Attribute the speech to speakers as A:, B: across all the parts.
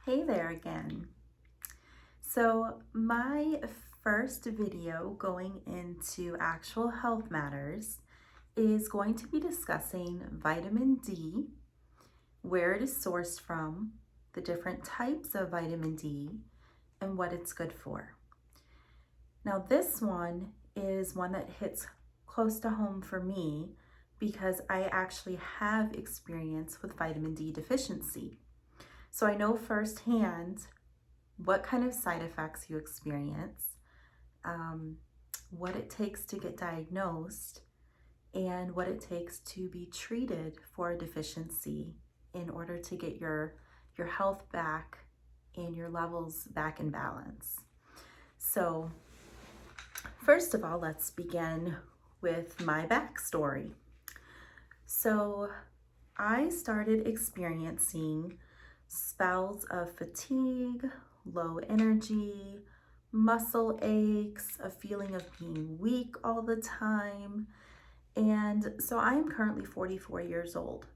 A: Hey there again. So my first video going into actual health matters is going to be discussing vitamin D, where it is sourced from, the different types of vitamin D, and what it's good for. Now this one is one that hits close to home for me because I actually have experience with vitamin D deficiency. So I know firsthand what kind of side effects you experience, um, what it takes to get diagnosed, and what it takes to be treated for a deficiency in order to get your health back and your levels back in balance. So first of all, let's begin with my backstory. So I started experiencing spells of fatigue, low energy, muscle aches, a feeling of being weak all the time. And so I'm currently 44 years old,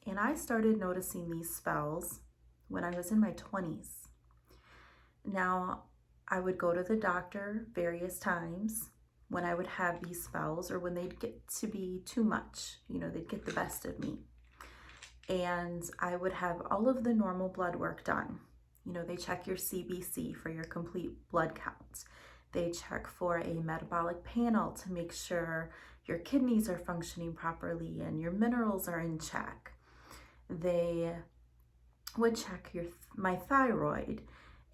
A: and I started noticing these spells when I was in my 20s. Now, I would go to the doctor various times when I would have these spells or when they'd get to be too much, they'd get the best of me. And I would have all of the normal blood work done. They check your CBC for your complete blood count. They check for a metabolic panel to make sure your kidneys are functioning properly and your minerals are in check. They would check my thyroid,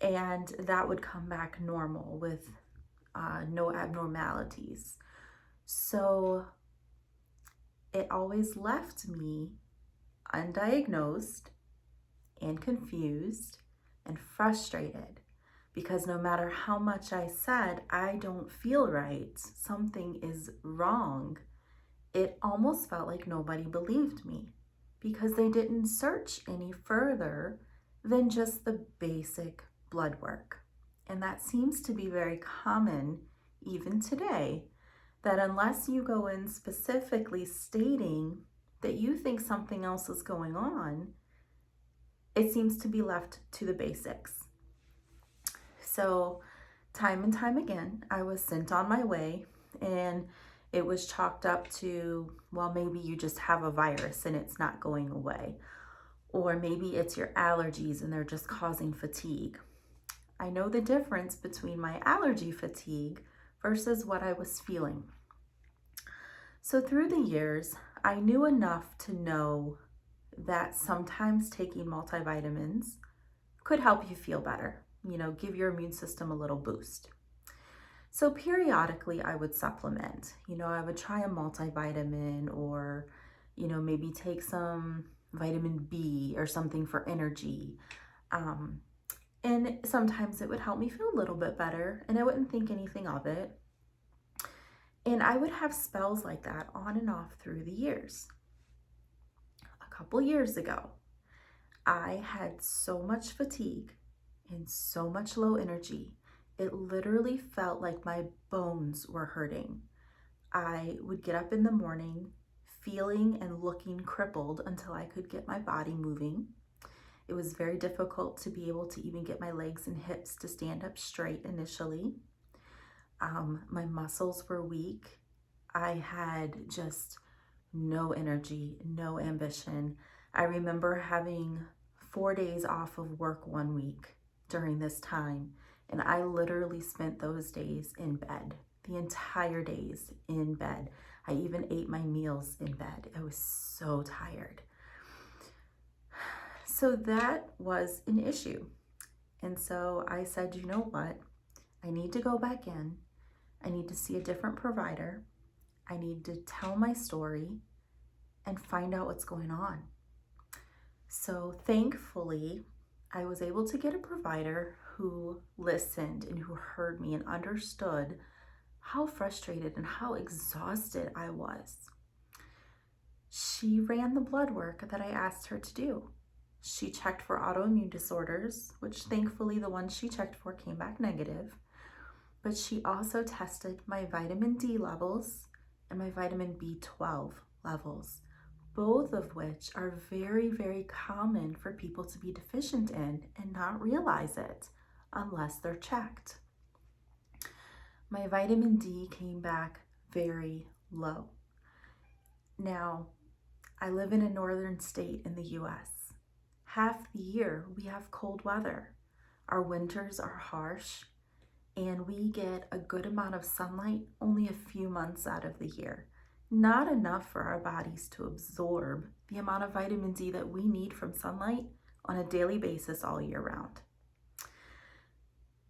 A: and that would come back normal with no abnormalities. So it always left me undiagnosed and confused and frustrated because no matter how much I said, I don't feel right, something is wrong, it almost felt like nobody believed me because they didn't search any further than just the basic blood work. And that seems to be very common even today, that unless you go in specifically stating that you think something else is going on, it seems to be left to the basics. So time and time again, I was sent on my way, and it was chalked up to, well, maybe you just have a virus and it's not going away. Or maybe it's your allergies and they're just causing fatigue. I know the difference between my allergy fatigue versus what I was feeling. So through the years, I knew enough to know that sometimes taking multivitamins could help you feel better, give your immune system a little boost. So periodically I would supplement, I would try a multivitamin or, maybe take some vitamin B or something for energy. And sometimes it would help me feel a little bit better and I wouldn't think anything of it. And I would have spells like that on and off through the years. A couple years ago, I had so much fatigue and so much low energy. It literally felt like my bones were hurting. I would get up in the morning feeling and looking crippled until I could get my body moving. It was very difficult to be able to even get my legs and hips to stand up straight initially. My muscles were weak. I had just no energy, no ambition. I remember having 4 days off of work one week during this time, and I literally spent those days in bed, the entire days in bed. I even ate my meals in bed. I was so tired. So that was an issue. And so I said, you know what? I need to go back in. I need to see a different provider. I need to tell my story and find out what's going on. So thankfully, I was able to get a provider who listened and who heard me and understood how frustrated and how exhausted I was. She ran the blood work that I asked her to do. She checked for autoimmune disorders, which thankfully the ones she checked for came back negative. But she also tested my vitamin D levels and my vitamin B12 levels, both of which are very, very common for people to be deficient in and not realize it unless they're checked. My vitamin D came back very low. Now, I live in a northern state in the US. Half the year we have cold weather. Our winters are harsh, and we get a good amount of sunlight only a few months out of the year. Not enough for our bodies to absorb the amount of vitamin D that we need from sunlight on a daily basis all year round.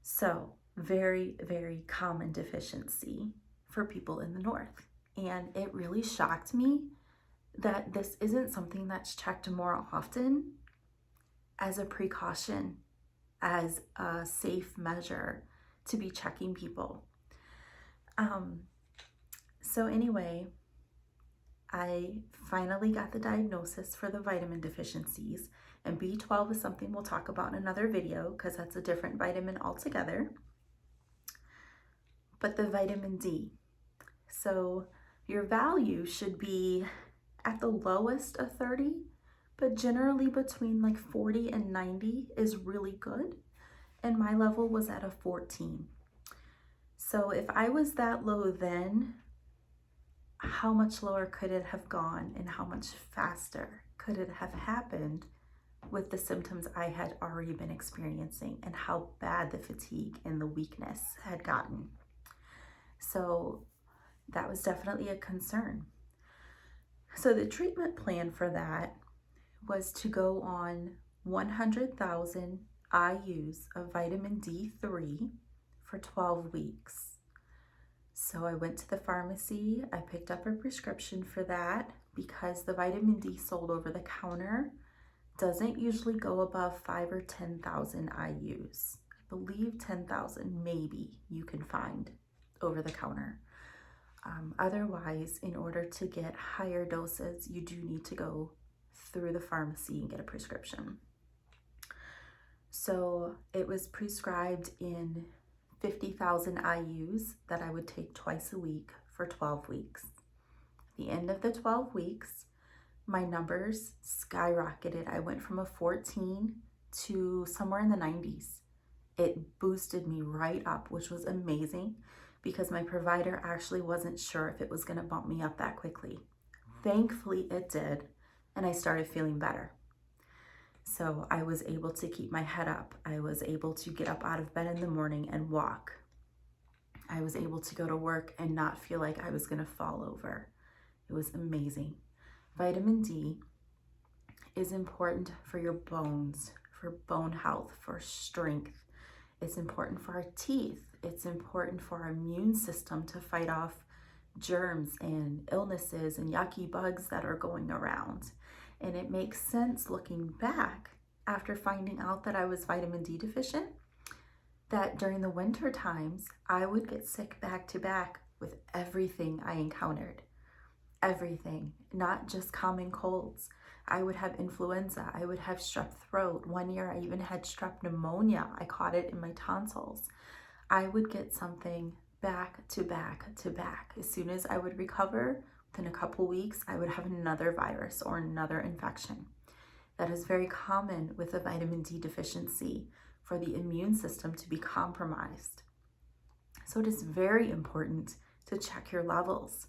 A: So, very, very common deficiency for people in the north. And it really shocked me that this isn't something that's checked more often as a precaution, as a safe measure to be checking people. So anyway, I finally got the diagnosis for the vitamin deficiencies, and B12 is something we'll talk about in another video because that's a different vitamin altogether. But the vitamin D. So your value should be at the lowest of 30, but generally between like 40 and 90 is really good. And my level was at a 14. So if I was that low then, how much lower could it have gone and how much faster could it have happened with the symptoms I had already been experiencing and how bad the fatigue and the weakness had gotten? So that was definitely a concern. So the treatment plan for that was to go on 100,000 IUs of vitamin D3 for 12 weeks. So I went to the pharmacy, I picked up a prescription for that because the vitamin D sold over the counter doesn't usually go above 5 or 10,000 IUs. I believe 10,000 maybe you can find over the counter. Otherwise, in order to get higher doses, you do need to go through the pharmacy and get a prescription. So it was prescribed in 50,000 IUs that I would take twice a week for 12 weeks. At the end of the 12 weeks, my numbers skyrocketed. I went from a 14 to somewhere in the 90s. It boosted me right up, which was amazing because my provider actually wasn't sure if it was going to bump me up that quickly. Thankfully, it did, and I started feeling better. So I was able to keep my head up. I was able to get up out of bed in the morning and walk. I was able to go to work and not feel like I was going to fall over. It was amazing. Vitamin D is important for your bones, for bone health, for strength. It's important for our teeth. It's important for our immune system to fight off germs and illnesses and yucky bugs that are going around. And it makes sense looking back after finding out that I was vitamin D deficient, that during the winter times, I would get sick back to back with everything I encountered. Everything, not just common colds. I would have influenza. I would have strep throat. One year I even had strep pneumonia. I caught it in my tonsils. I would get something back to back to back. As soon as I would recover, within a couple weeks, I would have another virus or another infection. That is very common with a vitamin D deficiency for the immune system to be compromised. So it is very important to check your levels.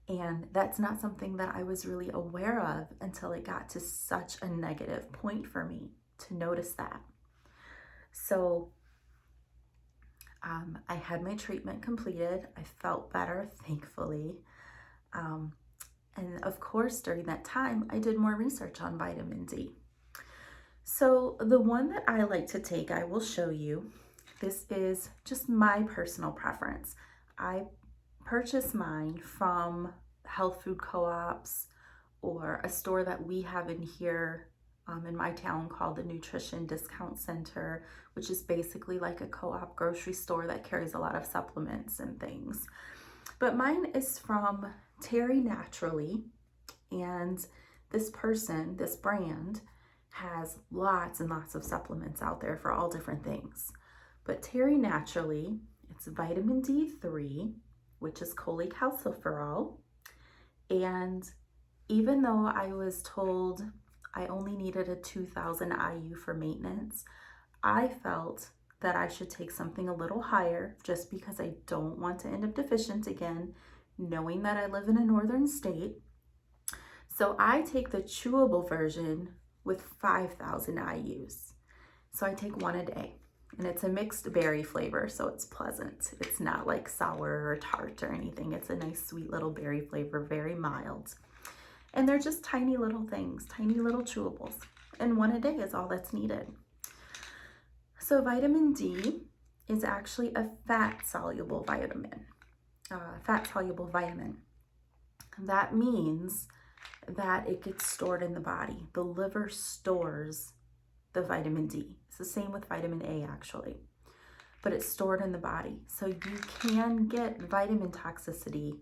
A: And that's not something that I was really aware of until it got to such a negative point for me to notice that. So I had my treatment completed. I felt better, thankfully. And of course, during that time, I did more research on vitamin D. So the one that I like to take, I will show you. This is just my personal preference. I purchase mine from health food co-ops or a store that we have in here in my town called the Nutrition Discount Center, which is basically like a co-op grocery store that carries a lot of supplements and things. But mine is from Terry Naturally, and this brand has lots and lots of supplements out there for all different things. But Terry Naturally, it's vitamin D3, which is cholecalciferol, and Even though I was told I only needed a 2000 IU for maintenance, I felt that I should take something a little higher just because I don't want to end up deficient again, knowing that I live in a northern state. So I take the chewable version with 5000 IUs. So I take one a day, and it's a mixed berry flavor, so it's pleasant. It's not like sour or tart or anything. It's a nice sweet little berry flavor, very mild. And they're just tiny little things, tiny little chewables. And one a day is all that's needed. So vitamin D is actually a fat-soluble vitamin. That means that it gets stored in the body. The liver stores the vitamin D. It's the same with vitamin A actually, but it's stored in the body. So you can get vitamin toxicity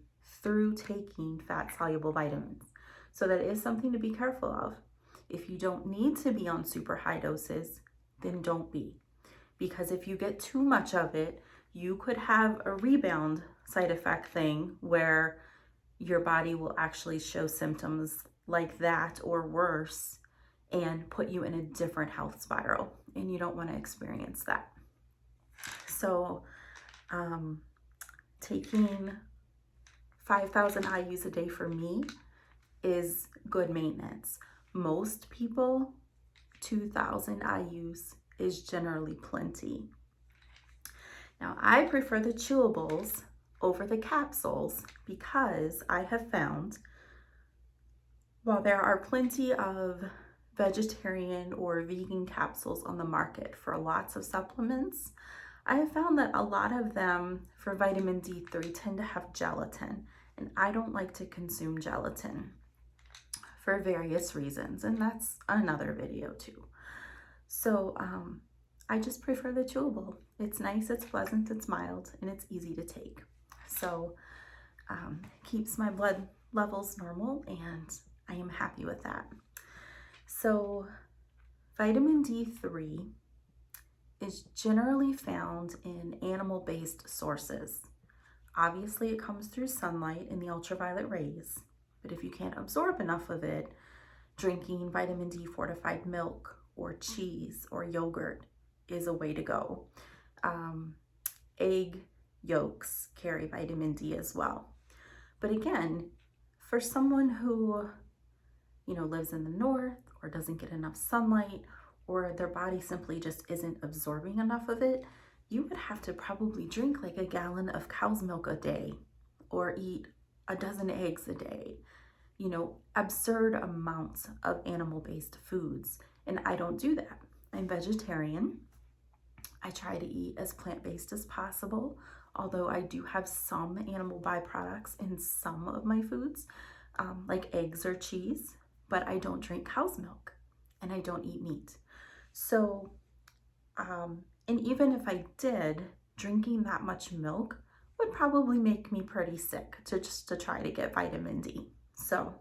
A: through taking fat-soluble vitamins. So that is something to be careful of. If you don't need to be on super high doses, then don't be. Because if you get too much of it, you could have a rebound side effect thing where your body will actually show symptoms like that or worse and put you in a different health spiral, and you don't want to experience that. So taking 5000 IUs a day for me is good maintenance. Most people, 2000 IUs is generally plenty. Now, I prefer the chewables over the capsules because I have found while there are plenty of vegetarian or vegan capsules on the market for lots of supplements, I have found that a lot of them for vitamin D3 tend to have gelatin, and I don't like to consume gelatin for various reasons, and that's another video too. So I just prefer the chewable. It's nice, it's pleasant, it's mild, and it's easy to take. So keeps my blood levels normal, and I am happy with that. So vitamin D3 is generally found in animal-based sources. Obviously, it comes through sunlight and the ultraviolet rays, but if you can't absorb enough of it, drinking vitamin D fortified milk or cheese or yogurt is a way to go. Egg yolks carry vitamin D as well. But again, for someone who, lives in the north or doesn't get enough sunlight, or their body simply just isn't absorbing enough of it, you would have to probably drink like a gallon of cow's milk a day or eat a dozen eggs a day, absurd amounts of animal-based foods. And I don't do that. I'm vegetarian. I try to eat as plant-based as possible, although I do have some animal byproducts in some of my foods, like eggs or cheese, but I don't drink cow's milk and I don't eat meat. So, and even if I did, drinking that much milk would probably make me pretty sick to try to get vitamin D. So,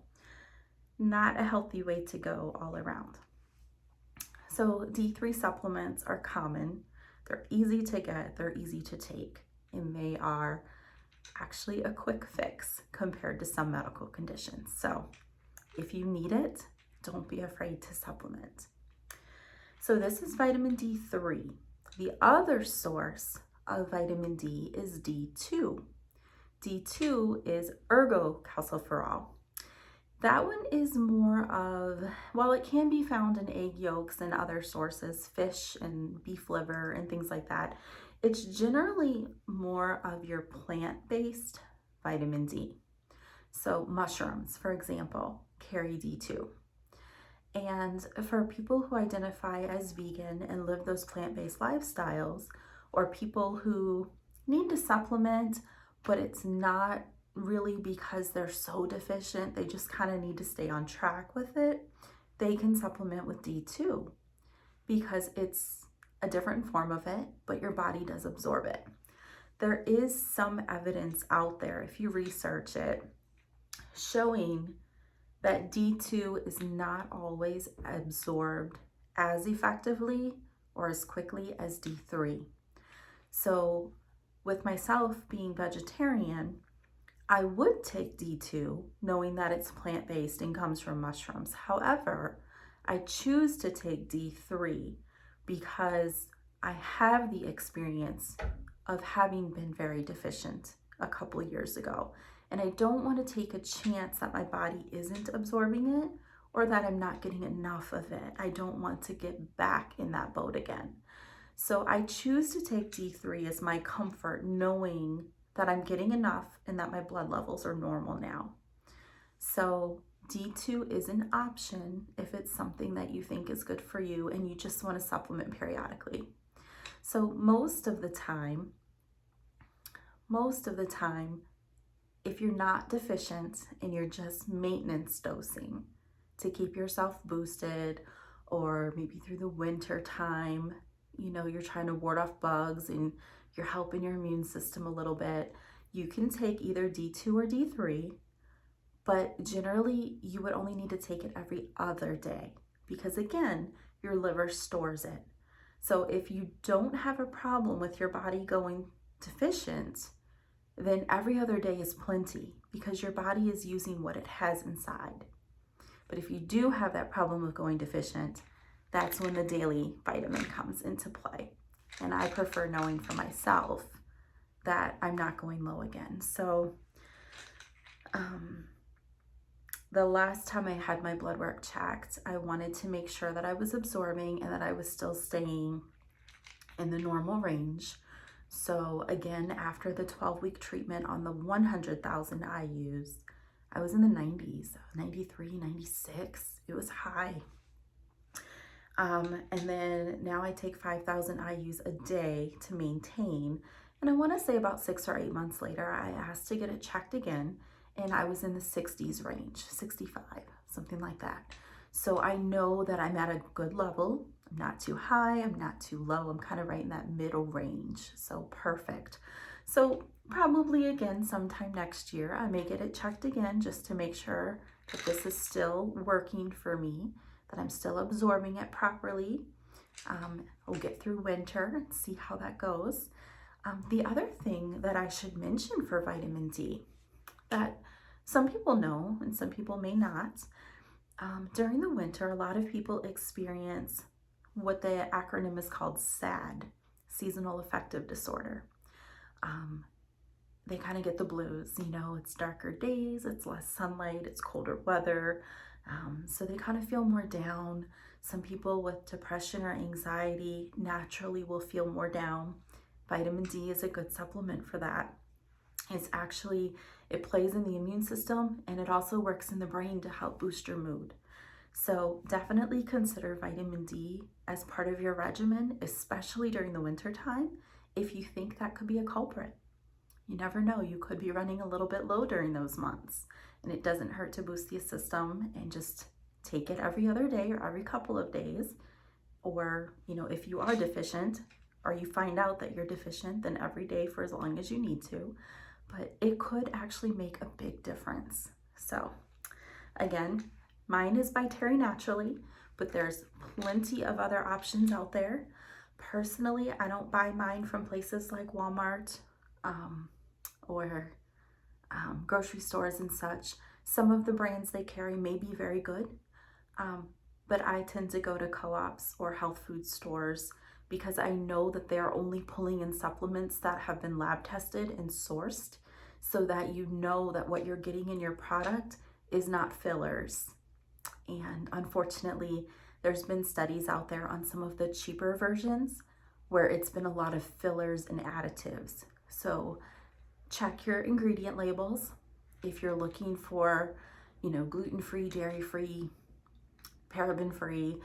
A: not a healthy way to go all around. So D3 supplements are common. They're easy to get, they're easy to take, and they are actually a quick fix compared to some medical conditions. So if you need it, don't be afraid to supplement. So this is vitamin D3. The other source of vitamin D is D2. D2 is ergocalciferol. That one is more of, while it can be found in egg yolks and other sources, fish and beef liver and things like that, it's generally more of your plant-based vitamin D. So mushrooms, for example, carry D2. And for people who identify as vegan and live those plant-based lifestyles, or people who need to supplement, but it's not really because they're so deficient, they just kind of need to stay on track with it, they can supplement with D2 because it's a different form of it, but your body does absorb it. There is some evidence out there, if you research it, showing that D2 is not always absorbed as effectively or as quickly as D3. So with myself being vegetarian, I would take D2 knowing that it's plant-based and comes from mushrooms. However, I choose to take D3 because I have the experience of having been very deficient a couple years ago. And I don't want to take a chance that my body isn't absorbing it or that I'm not getting enough of it. I don't want to get back in that boat again. So I choose to take D3 as my comfort, knowing that I'm getting enough and that my blood levels are normal now. So D2 is an option if it's something that you think is good for you and you just want to supplement periodically. So most of the time, if you're not deficient and you're just maintenance dosing to keep yourself boosted, or maybe through the winter time, you know, you're trying to ward off bugs and you're helping your immune system a little bit, you can take either D2 or D3, but generally you would only need to take it every other day because again, your liver stores it. So if you don't have a problem with your body going deficient, then every other day is plenty because your body is using what it has inside. But if you do have that problem of going deficient, that's when the daily vitamin comes into play. And I prefer knowing for myself that I'm not going low again. So the last time I had my blood work checked, I wanted to make sure that I was absorbing and that I was still staying in the normal range. So again, after the 12-week treatment on the 100,000 IUs, I was in the 90s, 93, 96. It was high. And then now I take 5,000 IUs a day to maintain. And I want to say about 6 or 8 months later, I asked to get it checked again. And I was in the 60s range, 65, something like that. So I know that I'm at a good level. I'm not too high, I'm not too low. I'm kind of right in that middle range. So perfect. So probably again, sometime next year, I may get it checked again just to make sure that this is still working for me, that I'm still absorbing it properly. We'll get through winter and see how that goes. The other thing that I should mention for vitamin D that some people know and some people may not, during the winter, a lot of people experience what the acronym is called SAD, seasonal affective disorder. They kind of get the blues, you know, it's darker days, it's less sunlight, it's colder weather. So they kind of feel more down. Some people with depression or anxiety naturally will feel more down. Vitamin D is a good supplement for that. It plays in the immune system and it also works in the brain to help boost your mood. So definitely consider vitamin D as part of your regimen, especially during the winter time, if you think that could be a culprit. You never know, you could be running a little bit low during those months, and it doesn't hurt to boost the system and just take it every other day or every couple of days. Or, you know, if you are deficient or you find out that you're deficient, then every day for as long as you need to. But it could actually make a big difference. So again, mine is by Terry Naturally, but there's plenty of other options out there. Personally, I don't buy mine from places like Walmart or grocery stores and such. Some of the brands they carry may be very good, but I tend to go to co-ops or health food stores because I know that they're only pulling in supplements that have been lab tested and sourced, so that you know that what you're getting in your product is not fillers. And unfortunately, there's been studies out there on some of the cheaper versions where it's been a lot of fillers and additives. So check your ingredient labels. If you're looking for, you know, gluten-free, dairy-free, paraben-free,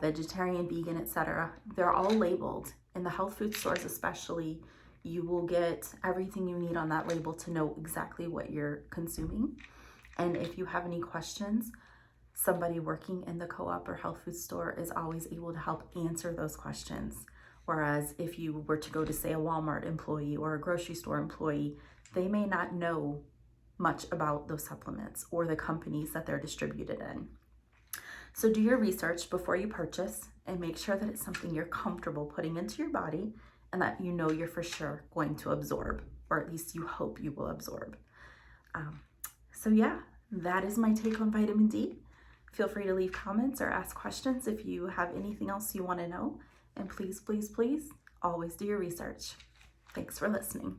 A: vegetarian, vegan, etc., they're all labeled. In the health food stores especially, you will get everything you need on that label to know exactly what you're consuming. And if you have any questions, somebody working in the co-op or health food store is always able to help answer those questions. Whereas if you were to go to, say, a Walmart employee or a grocery store employee, they may not know much about those supplements or the companies that they're distributed in. So do your research before you purchase and make sure that it's something you're comfortable putting into your body and that you know you're for sure going to absorb, or at least you hope you will absorb. So yeah, that is my take on vitamin D. Feel free to leave comments or ask questions if you have anything else you want to know. And please, please, please, always do your research. Thanks for listening.